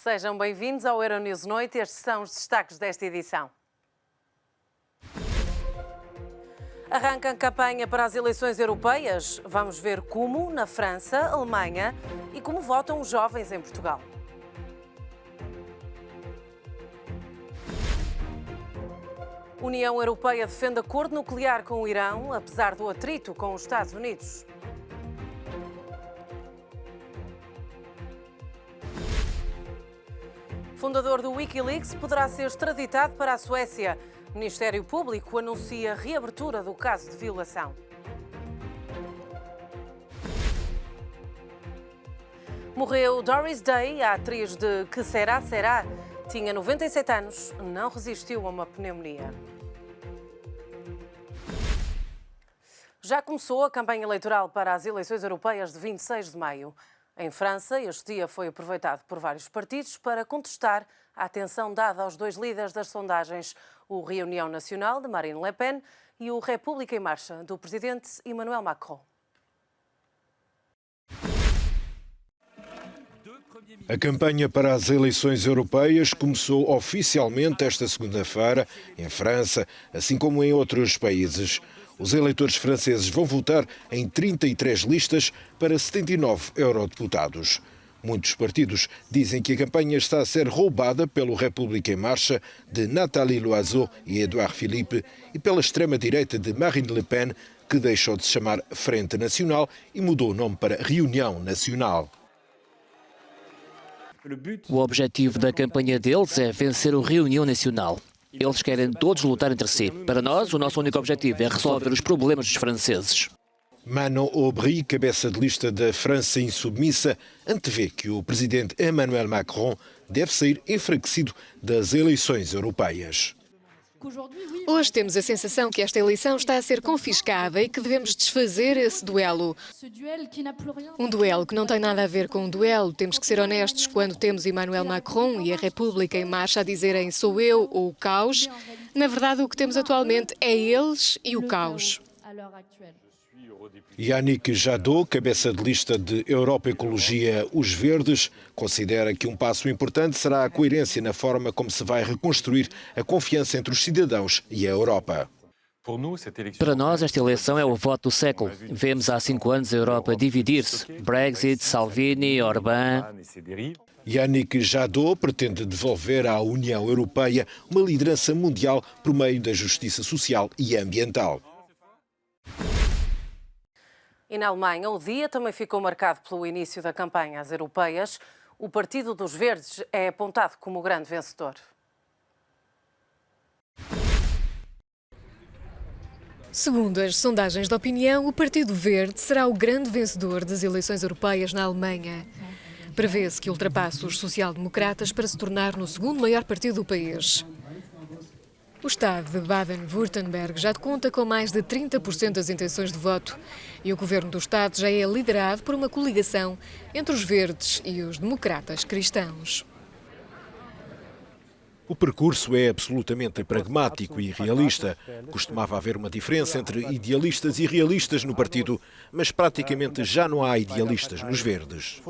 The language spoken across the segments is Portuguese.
Sejam bem-vindos ao Euronews Noite. Estes são os destaques desta edição. Arranca a campanha para as eleições europeias. Vamos ver como na França, Alemanha e como votam os jovens em Portugal. União Europeia defende acordo nuclear com o Irão, apesar do atrito com os Estados Unidos. Fundador do Wikileaks poderá ser extraditado para a Suécia. O Ministério Público anuncia reabertura do caso de violação. Morreu Doris Day, a atriz de Que Será, Será. Tinha 97 anos, não resistiu a uma pneumonia. Já começou a campanha eleitoral para as eleições europeias de 26 de maio. Em França, este dia foi aproveitado por vários partidos para contestar a atenção dada aos dois líderes das sondagens, o Reunião Nacional, de Marine Le Pen, e o República em Marcha, do presidente Emmanuel Macron. A campanha para as eleições europeias começou oficialmente esta segunda-feira em França, assim como em outros países. Os eleitores franceses vão votar em 33 listas para 79 eurodeputados. Muitos partidos dizem que a campanha está a ser roubada pelo República em Marcha de Nathalie Loiseau e Édouard Philippe e pela extrema-direita de Marine Le Pen, que deixou de se chamar Frente Nacional e mudou o nome para Reunião Nacional. O objetivo da campanha deles é vencer o Reunião Nacional. Eles querem todos lutar entre si. Para nós, o nosso único objetivo é resolver os problemas dos franceses. Manon Aubry, cabeça de lista da França Insubmissa, antevê que o presidente Emmanuel Macron deve sair enfraquecido das eleições europeias. Hoje temos a sensação que esta eleição está a ser confiscada e que devemos desfazer esse duelo. Um duelo que não tem nada a ver com um duelo. Temos que ser honestos quando temos Emmanuel Macron e a República em Marcha a dizerem sou eu ou o caos. Na verdade, o que temos atualmente é eles e o caos. Yannick Jadot, cabeça de lista de Europa Ecologia Os Verdes, considera que um passo importante será a coerência na forma como se vai reconstruir a confiança entre os cidadãos e a Europa. Para nós, esta eleição é o voto do século. Vemos há 5 anos a Europa dividir-se. Brexit, Salvini, Orbán. Yannick Jadot pretende devolver à União Europeia uma liderança mundial por meio da justiça social e ambiental. E na Alemanha, o dia também ficou marcado pelo início da campanha às europeias. O Partido dos Verdes é apontado como o grande vencedor. Segundo as sondagens de opinião, o Partido Verde será o grande vencedor das eleições europeias na Alemanha. Prevê-se que ultrapasse os social-democratas para se tornar no segundo maior partido do país. O Estado de Baden-Württemberg já conta com mais de 30% das intenções de voto e o governo do Estado já é liderado por uma coligação entre os verdes e os democratas cristãos. O percurso é absolutamente pragmático e realista. Costumava haver uma diferença entre idealistas e realistas no partido, mas praticamente já não há idealistas nos verdes.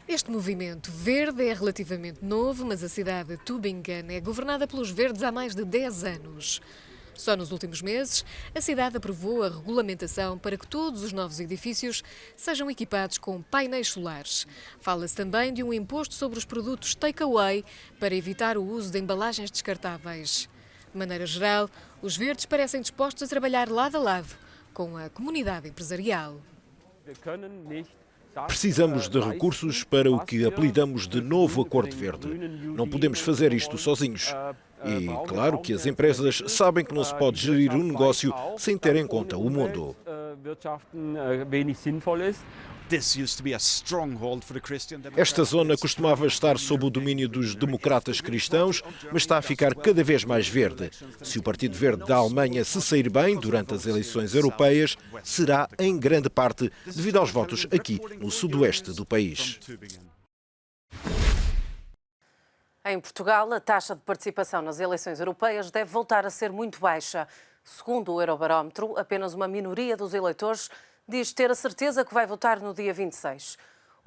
Este movimento verde é relativamente novo, mas a cidade de Tübingen é governada pelos verdes há mais de 10 anos. Só nos últimos meses, a cidade aprovou a regulamentação para que todos os novos edifícios sejam equipados com painéis solares. Fala-se também de um imposto sobre os produtos take-away para evitar o uso de embalagens descartáveis. De maneira geral, os verdes parecem dispostos a trabalhar lado a lado com a comunidade empresarial. Precisamos de recursos para o que apelidamos de novo Acordo Verde. Não podemos fazer isto sozinhos. E claro que as empresas sabem que não se pode gerir um negócio sem ter em conta o mundo. Esta zona costumava estar sob o domínio dos democratas cristãos, mas está a ficar cada vez mais verde. Se o Partido Verde da Alemanha se sair bem durante as eleições europeias, será em grande parte devido aos votos aqui no sudoeste do país. Em Portugal, a taxa de participação nas eleições europeias deve voltar a ser muito baixa. Segundo o Eurobarómetro, apenas uma minoria dos eleitores diz ter a certeza que vai votar no dia 26.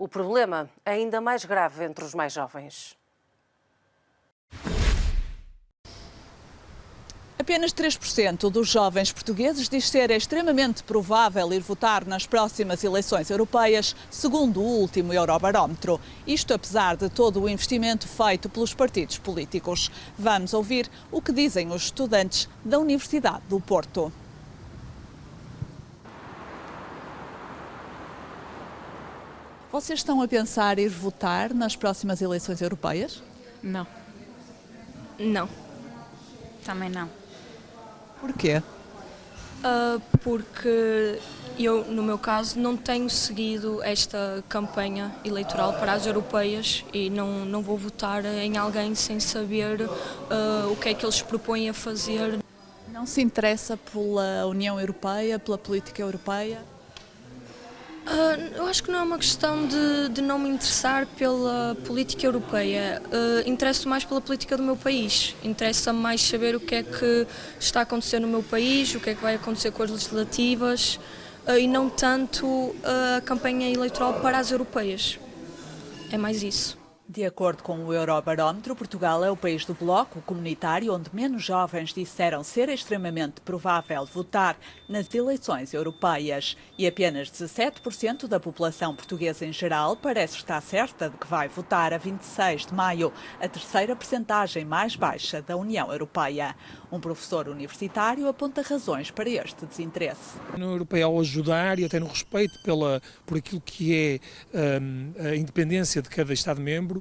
O problema é ainda mais grave entre os mais jovens. Apenas 3% dos jovens portugueses diz ser extremamente provável ir votar nas próximas eleições europeias, segundo o último Eurobarómetro. Isto apesar de todo o investimento feito pelos partidos políticos. Vamos ouvir o que dizem os estudantes da Universidade do Porto. Vocês estão a pensar em ir votar nas próximas eleições europeias? Não. Não. Também não. Porquê? Porque eu, no meu caso, não tenho seguido esta campanha eleitoral para as europeias e não vou votar em alguém sem saber o que é que eles propõem a fazer. Não se interessa pela União Europeia, pela política europeia? Eu acho que não é uma questão de não me interessar pela política europeia. Interesso mais pela política do meu país. Interessa-me mais saber o que é que está a acontecer no meu país, o que é que vai acontecer com as legislativas e não tanto a campanha eleitoral para as europeias. É mais isso. De acordo com o Eurobarómetro, Portugal é o país do bloco comunitário onde menos jovens disseram ser extremamente provável votar nas eleições europeias e apenas 17% da população portuguesa em geral parece estar certa de que vai votar a 26 de maio, a terceira percentagem mais baixa da União Europeia. Um professor universitário aponta razões para este desinteresse. A União Europeia, ao ajudar e até no respeito por aquilo que é a independência de cada Estado-membro,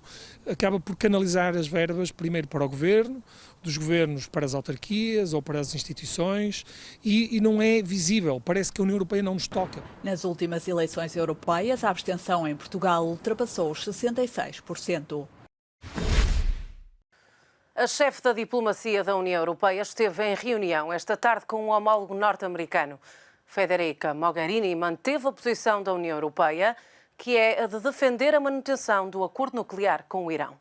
acaba por canalizar as verbas primeiro para o governo, dos governos para as autarquias ou para as instituições e não é visível, parece que a União Europeia não nos toca. Nas últimas eleições europeias, a abstenção em Portugal ultrapassou os 66%. A chefe da diplomacia da União Europeia esteve em reunião esta tarde com um homólogo norte-americano. Federica Mogherini manteve a posição da União Europeia, que é a de defender a manutenção do acordo nuclear com o Irão.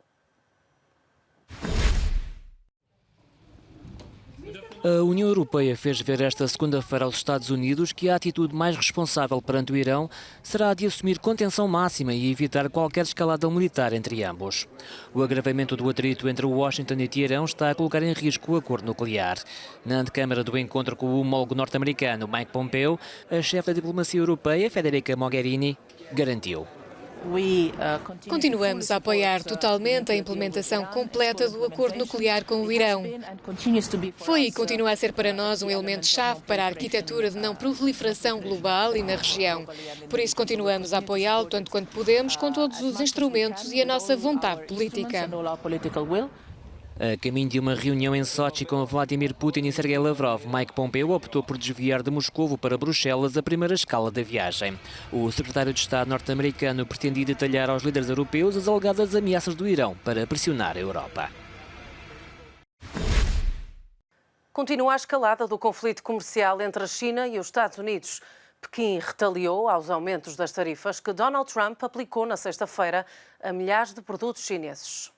A União Europeia fez ver esta segunda-feira aos Estados Unidos que a atitude mais responsável perante o Irão será a de assumir contenção máxima e evitar qualquer escalada militar entre ambos. O agravamento do atrito entre Washington e Teherão está a colocar em risco o acordo nuclear. Na antecâmara do encontro com o homólogo norte-americano Mike Pompeo, a chefe da diplomacia europeia, Federica Mogherini, garantiu. Continuamos a apoiar totalmente a implementação completa do acordo nuclear com o Irão. Foi e continua a ser para nós um elemento-chave para a arquitetura de não proliferação global e na região. Por isso continuamos a apoiá-lo tanto quanto podemos com todos os instrumentos e a nossa vontade política. A caminho de uma reunião em Sochi com Vladimir Putin e Sergei Lavrov, Mike Pompeo optou por desviar de Moscovo para Bruxelas a primeira escala da viagem. O secretário de Estado norte-americano pretendia detalhar aos líderes europeus as alegadas ameaças do Irão para pressionar a Europa. Continua a escalada do conflito comercial entre a China e os Estados Unidos. Pequim retaliou aos aumentos das tarifas que Donald Trump aplicou na sexta-feira a milhares de produtos chineses.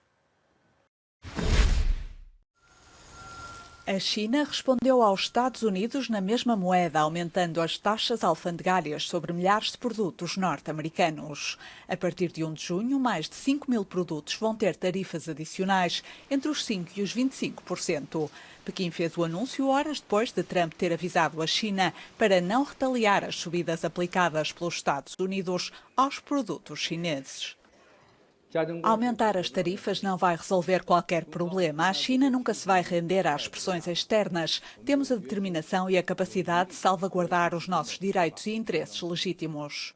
A China respondeu aos Estados Unidos na mesma moeda, aumentando as taxas alfandegárias sobre milhares de produtos norte-americanos. A partir de 1 de junho, mais de 5 mil produtos vão ter tarifas adicionais, entre os 5% e os 25%. Pequim fez o anúncio horas depois de Trump ter avisado a China para não retaliar as subidas aplicadas pelos Estados Unidos aos produtos chineses. Aumentar as tarifas não vai resolver qualquer problema. A China nunca se vai render às pressões externas. Temos a determinação e a capacidade de salvaguardar os nossos direitos e interesses legítimos.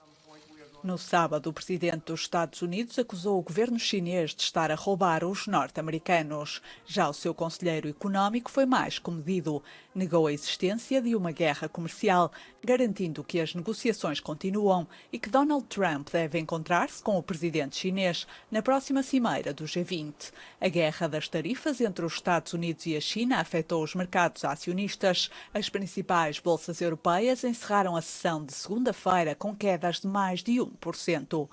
No sábado, o presidente dos Estados Unidos acusou o governo chinês de estar a roubar os norte-americanos. Já o seu conselheiro económico foi mais comedido. Negou a existência de uma guerra comercial, garantindo que as negociações continuam e que Donald Trump deve encontrar-se com o presidente chinês na próxima cimeira do G20. A guerra das tarifas entre os Estados Unidos e a China afetou os mercados acionistas. As principais bolsas europeias encerraram a sessão de segunda-feira com quedas de mais de 1%.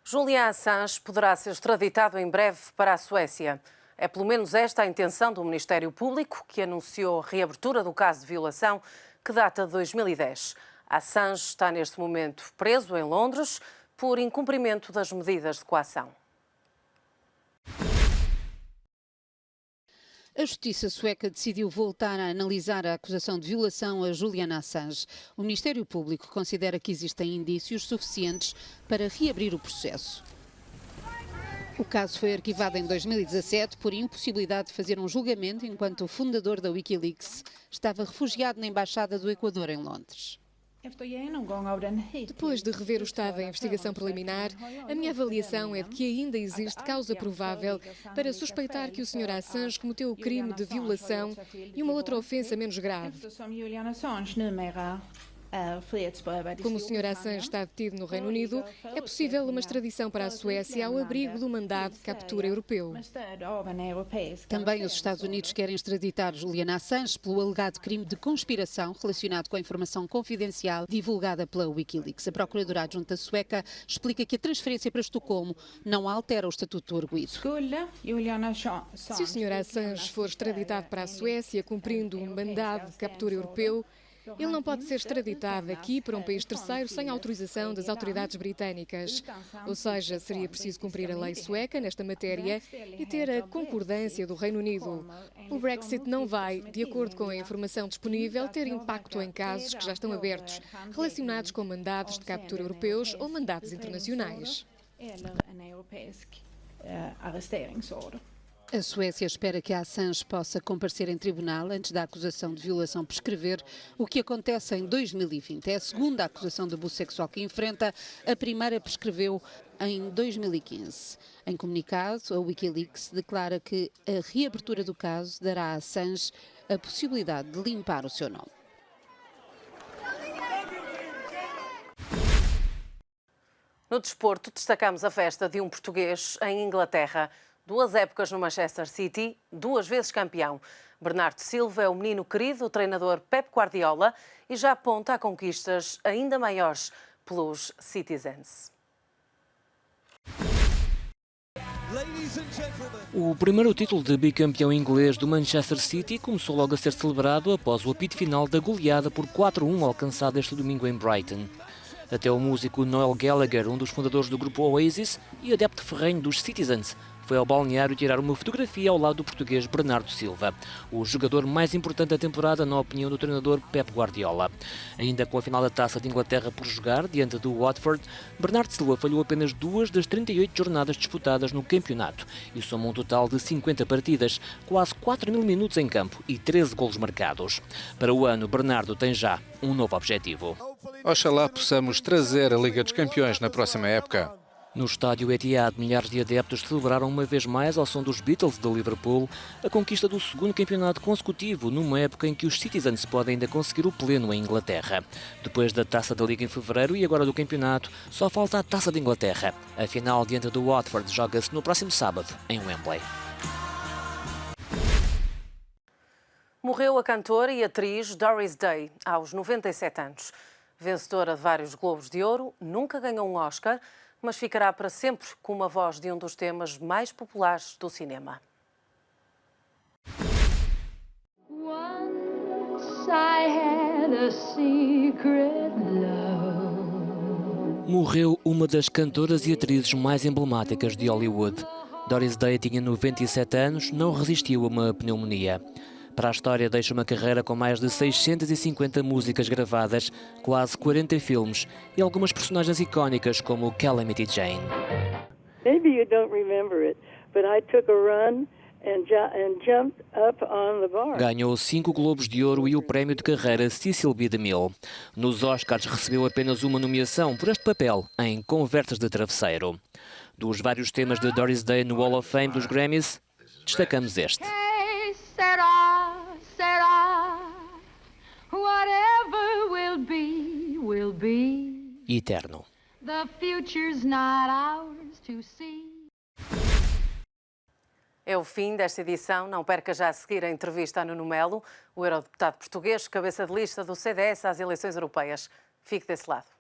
Julian Assange poderá ser extraditado em breve para a Suécia. É pelo menos esta a intenção do Ministério Público, que anunciou a reabertura do caso de violação, que data de 2010. Assange está neste momento preso em Londres por incumprimento das medidas de coação. A justiça sueca decidiu voltar a analisar a acusação de violação a Julian Assange. O Ministério Público considera que existem indícios suficientes para reabrir o processo. O caso foi arquivado em 2017 por impossibilidade de fazer um julgamento enquanto o fundador da Wikileaks estava refugiado na Embaixada do Equador em Londres. Depois de rever o estado da investigação preliminar, a minha avaliação é de que ainda existe causa provável para suspeitar que o Sr. Assange cometeu o crime de violação e uma outra ofensa menos grave. Como o Sr. Assange está detido no Reino Unido, é possível uma extradição para a Suécia ao abrigo do mandado de captura europeu. Também os Estados Unidos querem extraditar Julian Assange pelo alegado crime de conspiração relacionado com a informação confidencial divulgada pela Wikileaks. A Procuradora Adjunta sueca explica que a transferência para Estocolmo não altera o Estatuto do Arguido. Se o Sr. Assange for extraditado para a Suécia cumprindo um mandado de captura europeu, ele não pode ser extraditado aqui para um país terceiro sem autorização das autoridades britânicas. Ou seja, seria preciso cumprir a lei sueca nesta matéria e ter a concordância do Reino Unido. O Brexit não vai, de acordo com a informação disponível, ter impacto em casos que já estão abertos, relacionados com mandados de captura europeus ou mandados internacionais. A Suécia espera que a Assange possa comparecer em tribunal antes da acusação de violação prescrever, o que acontece em 2020. É a segunda acusação de abuso sexual que enfrenta, a primeira prescreveu em 2015. Em comunicado, a Wikileaks declara que a reabertura do caso dará a Assange a possibilidade de limpar o seu nome. No desporto, destacamos a festa de um português em Inglaterra. 2 épocas no Manchester City, 2 vezes campeão. Bernardo Silva é o menino querido do treinador Pep Guardiola e já aponta a conquistas ainda maiores pelos Citizens. O primeiro título de bicampeão inglês do Manchester City começou logo a ser celebrado após o apito final da goleada por 4-1 alcançada este domingo em Brighton. Até o músico Noel Gallagher, um dos fundadores do grupo Oasis e adepto ferrenho dos Citizens, foi ao balneário tirar uma fotografia ao lado do português Bernardo Silva, o jogador mais importante da temporada na opinião do treinador Pep Guardiola. Ainda com a final da Taça de Inglaterra por jogar, diante do Watford, Bernardo Silva falhou apenas 2 das 38 jornadas disputadas no campeonato e soma um total de 50 partidas, quase 4.000 minutos em campo e 13 golos marcados. Para o ano, Bernardo tem já um novo objetivo. Oxalá possamos trazer a Liga dos Campeões na próxima época. No estádio Etihad, milhares de adeptos celebraram uma vez mais, ao som dos Beatles de Liverpool, a conquista do 2º campeonato consecutivo, numa época em que os Citizens podem ainda conseguir o pleno em Inglaterra. Depois da Taça da Liga em fevereiro e agora do campeonato, só falta a Taça de Inglaterra. A final diante do Watford joga-se no próximo sábado, em Wembley. Morreu a cantora e atriz Doris Day, aos 97 anos. Vencedora de vários Globos de Ouro, nunca ganhou um Oscar, mas ficará para sempre como a voz de um dos temas mais populares do cinema. Morreu uma das cantoras e atrizes mais emblemáticas de Hollywood. Doris Day tinha 97 anos, não resistiu a uma pneumonia. Para a história deixa uma carreira com mais de 650 músicas gravadas, quase 40 filmes e algumas personagens icónicas como Calamity Jane. Maybe you don't remember it, but I took a run and jumped up on the bar. Ganhou 5 Globos de Ouro e o prémio de carreira Cecil B. DeMille. Nos Oscars recebeu apenas uma nomeação por este papel em Conversas de Travesseiro. Dos vários temas de Doris Day no Hall of Fame dos Grammys, destacamos este. Whatever will be. Eterno. The future's not ours to see. É o fim desta edição. Não perca já a seguir a entrevista a Nuno Melo, o eurodeputado português, cabeça de lista do CDS às eleições europeias. Fique desse lado.